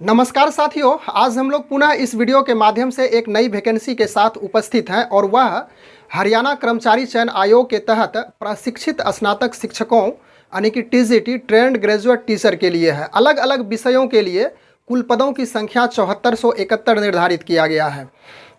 नमस्कार साथियों, आज हम लोग पुनः इस वीडियो के माध्यम से एक नई वैकेंसी के साथ उपस्थित हैं और वह हरियाणा कर्मचारी चयन आयोग के तहत प्रशिक्षित स्नातक शिक्षकों यानी कि टीजीटी ट्रेंड ग्रेजुएट टीचर के लिए है। अलग अलग विषयों के लिए कुल पदों की संख्या 7471 निर्धारित किया गया है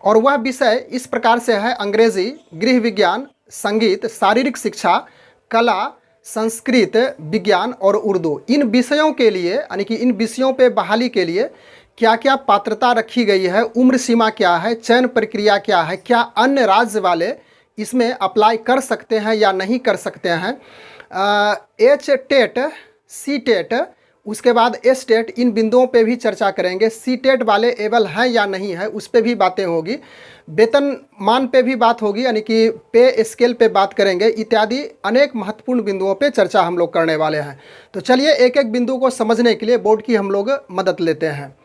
और वह विषय इस प्रकार से है: अंग्रेजी, गृह विज्ञान, संगीत, शारीरिक शिक्षा, कला, संस्कृत, विज्ञान और उर्दू। इन विषयों के लिए यानी कि इन विषयों पे बहाली के लिए क्या क्या पात्रता रखी गई है, उम्र सीमा क्या है, चयन प्रक्रिया क्या है, क्या अन्य राज्य वाले इसमें अप्लाई कर सकते हैं या नहीं कर सकते हैं, एच टेट, सी टेट, उसके बाद एस टेट, इन बिंदुओं पे भी चर्चा करेंगे। सी टेट वाले एबल हैं या नहीं है उस पे भी बातें होगी, वेतनमान पे भी बात होगी यानी कि पे स्केल पे बात करेंगे, इत्यादि अनेक महत्वपूर्ण बिंदुओं पे चर्चा हम लोग करने वाले हैं। तो चलिए एक एक बिंदु को समझने के लिए बोर्ड की हम लोग मदद लेते हैं।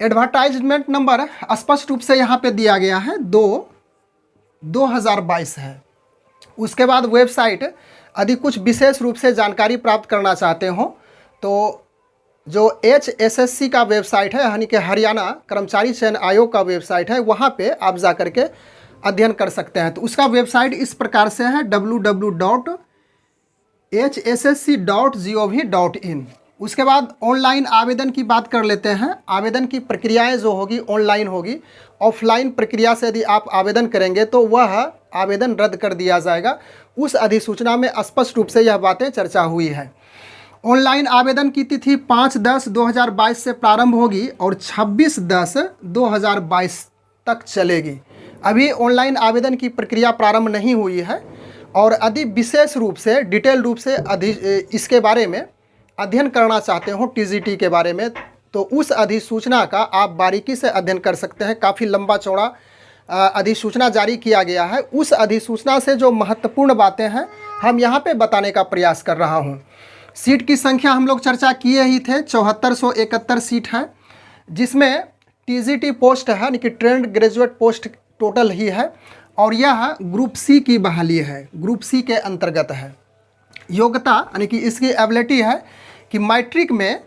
एडवर्टाइजमेंट नंबर स्पष्ट रूप से यहाँ पे दिया गया है 2022 है। उसके बाद वेबसाइट यदि कुछ विशेष रूप से जानकारी प्राप्त करना चाहते हो तो जो HSSC का वेबसाइट है यानी कि हरियाणा कर्मचारी चयन आयोग का वेबसाइट है, वहाँ पे आप जा कर के अध्ययन कर सकते हैं। तो उसका वेबसाइट इस प्रकार से है www.hssc.gov.in। उसके बाद ऑनलाइन आवेदन की बात कर लेते हैं। आवेदन की प्रक्रियाएं जो होगी ऑनलाइन होगी। ऑफलाइन प्रक्रिया से यदि आप आवेदन करेंगे तो वह आवेदन रद्द कर दिया जाएगा। उस अधिसूचना में स्पष्ट रूप से यह बातें चर्चा हुई है। ऑनलाइन आवेदन की तिथि 5/10/2022 से प्रारंभ होगी और 26/10/2022 तक चलेगी। अभी ऑनलाइन आवेदन की प्रक्रिया प्रारंभ नहीं हुई है और यदि विशेष रूप से डिटेल रूप से इसके बारे में अध्ययन करना चाहते हो टीजीटी के बारे में तो उस अधिसूचना का आप बारीकी से अध्ययन कर सकते हैं। काफ़ी लंबा चौड़ा अधिसूचना जारी किया गया है। उस अधिसूचना से जो महत्वपूर्ण बातें हैं हम यहाँ पे बताने का प्रयास कर रहा हूँ। सीट की संख्या हम लोग चर्चा किए ही थे, 7471 सीट है, जिसमें टीजीटी पोस्ट है यानी कि ट्रेंड ग्रेजुएट पोस्ट टोटल ही है और यह ग्रुप सी की बहाली है, ग्रुप सी के अंतर्गत है। योग्यता यानी कि इसकी एबिलिटी है कि मैट्रिक में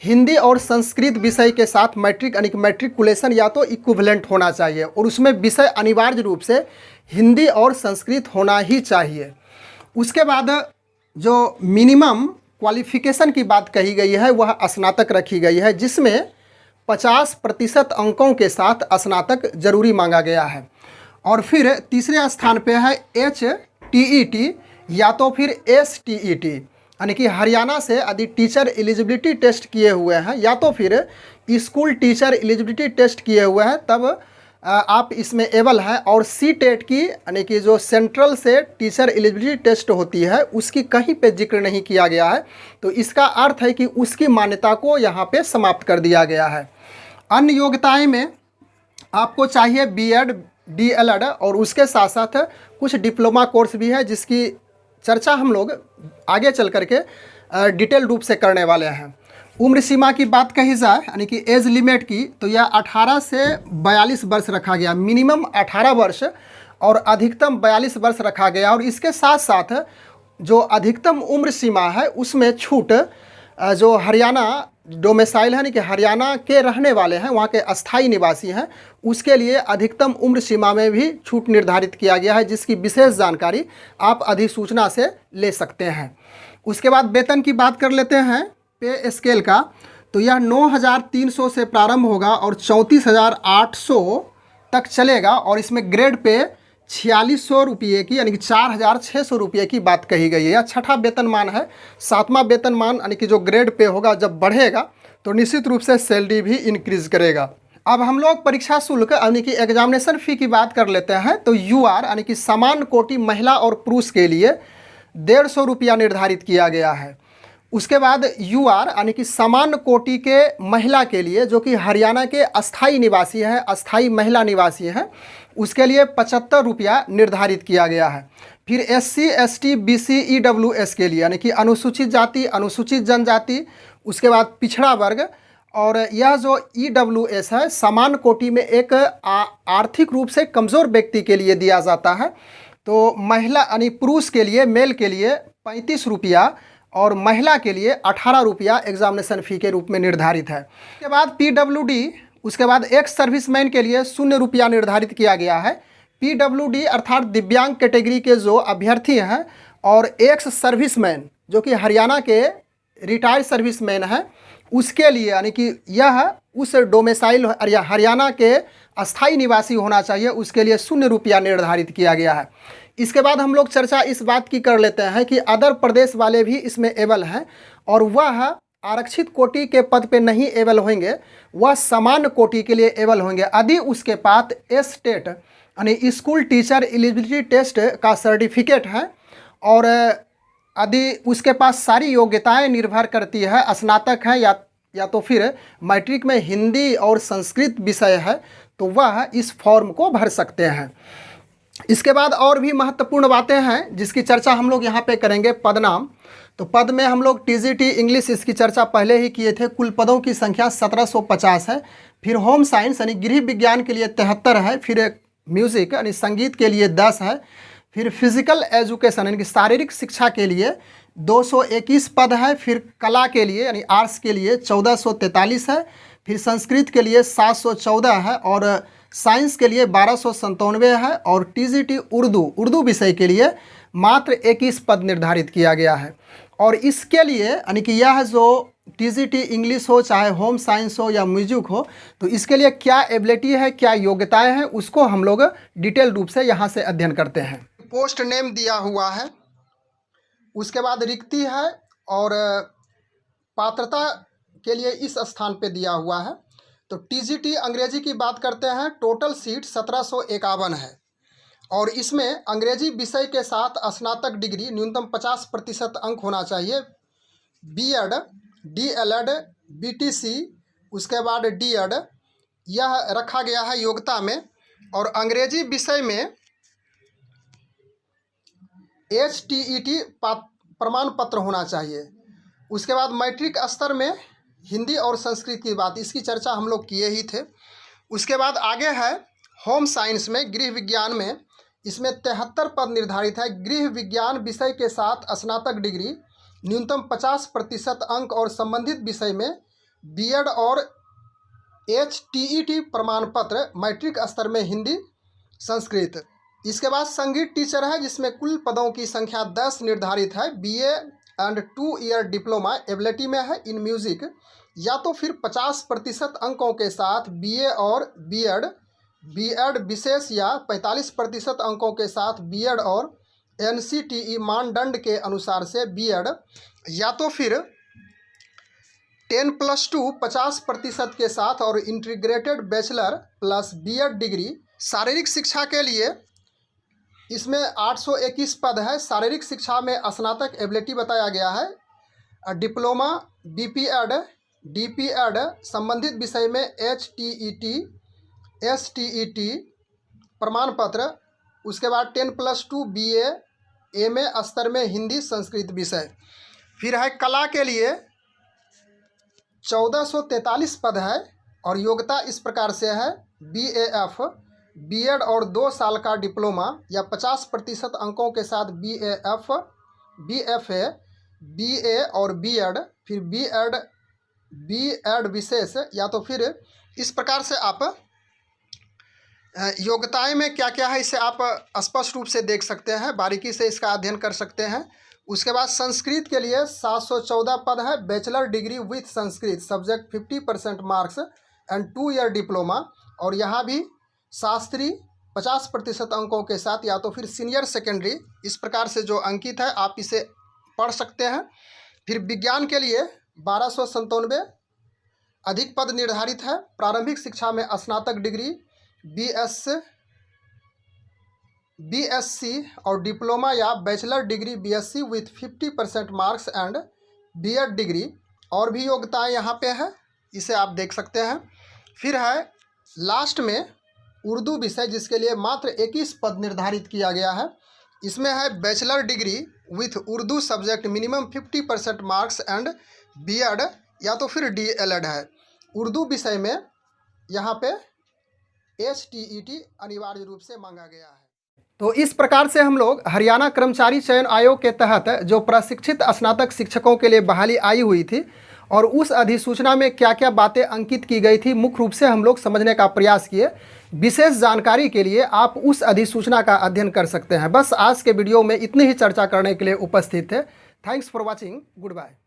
हिंदी और संस्कृत विषय के साथ मैट्रिक यानी कि मैट्रिकुलेशन या तो इक्विवेलेंट होना चाहिए और उसमें विषय अनिवार्य रूप से हिंदी और संस्कृत होना ही चाहिए। उसके बाद जो मिनिमम क्वालिफिकेशन की बात कही गई है वह स्नातक रखी गई है, जिसमें 50% अंकों के साथ स्नातक जरूरी मांगा गया है। और फिर तीसरे स्थान पे है HTET या तो फिर STET यानी कि हरियाणा से यदि टीचर एलिजिबिलिटी टेस्ट किए हुए हैं या तो फिर स्कूल टीचर एलिजिबिलिटी टेस्ट किए हुए हैं तब आप इसमें एबल हैं। और सी टेट की यानी कि जो सेंट्रल से टीचर एलिजिबिलिटी टेस्ट होती है उसकी कहीं पे जिक्र नहीं किया गया है, तो इसका अर्थ है कि उसकी मान्यता को यहाँ पे समाप्त कर दिया गया है। अन्य योग्यताएं में आपको चाहिए BEd, DLEd और उसके साथ साथ कुछ डिप्लोमा कोर्स भी है जिसकी चर्चा हम लोग आगे चल करके डिटेल रूप से करने वाले हैं। उम्र सीमा की बात कही जाए यानी कि एज लिमिट की तो यह 18 से 42 वर्ष रखा गया। मिनिमम 18 वर्ष और अधिकतम 42 वर्ष रखा गया और इसके साथ साथ जो अधिकतम उम्र सीमा है उसमें छूट जो हरियाणा डोमिसाइल है यानी कि हरियाणा के रहने वाले हैं, वहाँ के अस्थाई निवासी हैं, उसके लिए अधिकतम उम्र सीमा में भी छूट निर्धारित किया गया है, जिसकी विशेष जानकारी आप अधिसूचना से ले सकते हैं। उसके बाद वेतन की बात कर लेते हैं पे स्केल का, तो यह 9300 से प्रारंभ होगा और 34,800 तक चलेगा और इसमें ग्रेड पे 4600 रुपये की यानी कि 4,600 रुपये की बात कही गई है। यह छठा वेतनमान है। सातवां वेतनमान यानी कि जो ग्रेड पे होगा जब बढ़ेगा तो निश्चित रूप से सैलरी भी इंक्रीज करेगा। अब हम लोग परीक्षा शुल्क यानी कि एग्जामिनेशन फ़ी की बात कर लेते हैं। तो UR यानी कि समान कोटि महिला और पुरुष के लिए 150 रुपया निर्धारित किया गया है। उसके बाद UR यानी कि समान कोटि के महिला के लिए जो कि हरियाणा के अस्थाई निवासी हैं, अस्थाई महिला निवासी हैं, उसके लिए 75 रुपया निर्धारित किया गया है। फिर SC ST BC EWS के लिए यानी कि अनुसूचित जाति, अनुसूचित जनजाति, उसके बाद पिछड़ा वर्ग, और यह जो EWS है समान कोटि में एक आर्थिक रूप से कमज़ोर व्यक्ति के लिए दिया जाता है। तो महिला यानी पुरुष के लिए, मेल के लिए 35 रुपया और महिला के लिए 18 रुपया एग्जामिनेशन फ़ी के रूप में निर्धारित है। उसके बाद PWD, उसके बाद एक्स सर्विसमैन के लिए 0 रुपया निर्धारित किया गया है। PWD अर्थात दिव्यांग कैटेगरी के जो अभ्यर्थी हैं और एक्स सर्विसमैन जो कि हरियाणा के रिटायर्ड सर्विसमैन हैं, उसके लिए यानी कि यह उस डोमिसाइल हरियाणा के अस्थाई निवासी होना चाहिए, उसके लिए 0 रुपया निर्धारित किया गया है। इसके बाद हम लोग चर्चा इस बात की कर लेते हैं कि अदर प्रदेश वाले भी इसमें एबल हैं और वह आरक्षित कोटि के पद पे नहीं एबल होंगे, वह सामान्य कोटि के लिए एबल होंगे यदि उसके पास एस्टेट यानी स्कूल टीचर एलिजिबिलिटी टेस्ट का सर्टिफिकेट है और यदि उसके पास सारी योग्यताएं निर्भर करती है, स्नातक है या तो फिर मैट्रिक में हिंदी और संस्कृत विषय है, तो वह इस फॉर्म को भर सकते हैं। इसके बाद और भी महत्वपूर्ण बातें हैं जिसकी चर्चा हम लोग यहाँ पे करेंगे। पदनाम, तो पद में हम लोग TGT इंग्लिश इसकी चर्चा पहले ही किए थे। कुल पदों की संख्या 1750 है। फिर होम साइंस यानी गृह विज्ञान के लिए 73 है। फिर म्यूज़िक यानी संगीत के लिए 10 है। फिर फिजिकल एजुकेशन यानी कि शारीरिक शिक्षा के लिए 221 पद है। फिर कला के लिए यानी आर्ट्स के लिए 1443 है। फिर संस्कृत के लिए 714 है और साइंस के लिए 1297 है। और TGT उर्दू विषय के लिए मात्र 21 पद निर्धारित किया गया है। और इसके लिए यानी कि यह जो TGT इंग्लिश हो, चाहे होम साइंस हो या म्यूजिक हो, तो इसके लिए क्या एबिलिटी है, क्या योग्यताएं हैं, उसको हम लोग डिटेल रूप से यहाँ से अध्ययन करते हैं। पोस्ट नेम दिया हुआ है, उसके बाद रिक्ति है और पात्रता के लिए इस स्थान पे दिया हुआ है। तो TGT अंग्रेजी की बात करते हैं, टोटल सीट 1751 है और इसमें अंग्रेजी विषय के साथ स्नातक डिग्री न्यूनतम 50% अंक होना चाहिए। B.Ed, D.LEd, BTC, उसके बाद D.Ed यह रखा गया है योग्यता में। और अंग्रेजी विषय में HTET प्रमाण पत्र होना चाहिए। उसके बाद मैट्रिक स्तर में हिंदी और संस्कृत की बात, इसकी चर्चा हम लोग किए ही थे। उसके बाद आगे है होम साइंस में, गृह विज्ञान में, इसमें 73 पद निर्धारित है। गृह विज्ञान विषय के साथ स्नातक डिग्री न्यूनतम 50% अंक और संबंधित विषय में B.Ed और HTET प्रमाण पत्र मैट्रिक स्तर में हिंदी संस्कृत। इसके बाद संगीत टीचर है जिसमें कुल पदों की संख्या 10 निर्धारित है। BA and 2 year diploma ability में है इन म्यूजिक, या तो फिर 50% अंकों के साथ BA और B.Ed विशेष या 45% अंकों के साथ B.Ed और NCTE मानदंड के अनुसार से B.Ed, या तो फिर 10+2 50% के साथ और integrated bachelor plus B.Ed degree. शारीरिक शिक्षा के लिए इसमें 821 पद है। शारीरिक शिक्षा में स्नातक एबिलिटी बताया गया है। डिप्लोमा, BPEd, DPEd, संबंधित विषय में HTET, STET प्रमाण पत्र। उसके बाद 10+2 BA, MA स्तर में हिंदी संस्कृत विषय। फिर है कला के लिए 1443 पद है और योग्यता इस प्रकार से है। BAF, B.Ed और 2 साल का डिप्लोमा या 50% अंकों के साथ BAF, BFA, BA और B.Ed, फिर B.Ed विशेष, या तो फिर इस प्रकार से आप योग्यताएं में क्या क्या है इसे आप स्पष्ट रूप से देख सकते हैं, बारीकी से इसका अध्ययन कर सकते हैं। उसके बाद संस्कृत के लिए 714 पद है। Bachelor degree with Sanskrit subject 50% marks and 2 year diploma, और यहाँ भी शास्त्री 50% अंकों के साथ, या तो फिर सीनियर सेकेंडरी, इस प्रकार से जो अंकित है आप इसे पढ़ सकते हैं। फिर विज्ञान के लिए 1297 अधिक पद निर्धारित है। प्रारंभिक शिक्षा में स्नातक डिग्री BSc और डिप्लोमा या bachelor degree BSc with 50% marks and B.Ed degree, और भी योग्यताएं यहाँ पे है, इसे आप देख सकते हैं। फिर है लास्ट में उर्दू विषय जिसके लिए मात्र 21 पद निर्धारित किया गया है। इसमें है bachelor degree with Urdu subject minimum 50% marks and B.Ed या तो फिर D.LEd है। उर्दू विषय में यहाँ पे HTET अनिवार्य रूप से मांगा गया है। तो इस प्रकार से हम लोग हरियाणा कर्मचारी चयन आयोग के तहत जो प्रशिक्षित स्नातक शिक्षकों के लिए बहाली आई हुई थी और उस अधिसूचना में क्या क्या बातें अंकित की गई थी, मुख्य रूप से हम लोग समझने का प्रयास किए। विशेष जानकारी के लिए आप उस अधिसूचना का अध्ययन कर सकते हैं। बस आज के वीडियो में इतनी ही चर्चा करने के लिए उपस्थित थे। Thanks for watching. Good bye.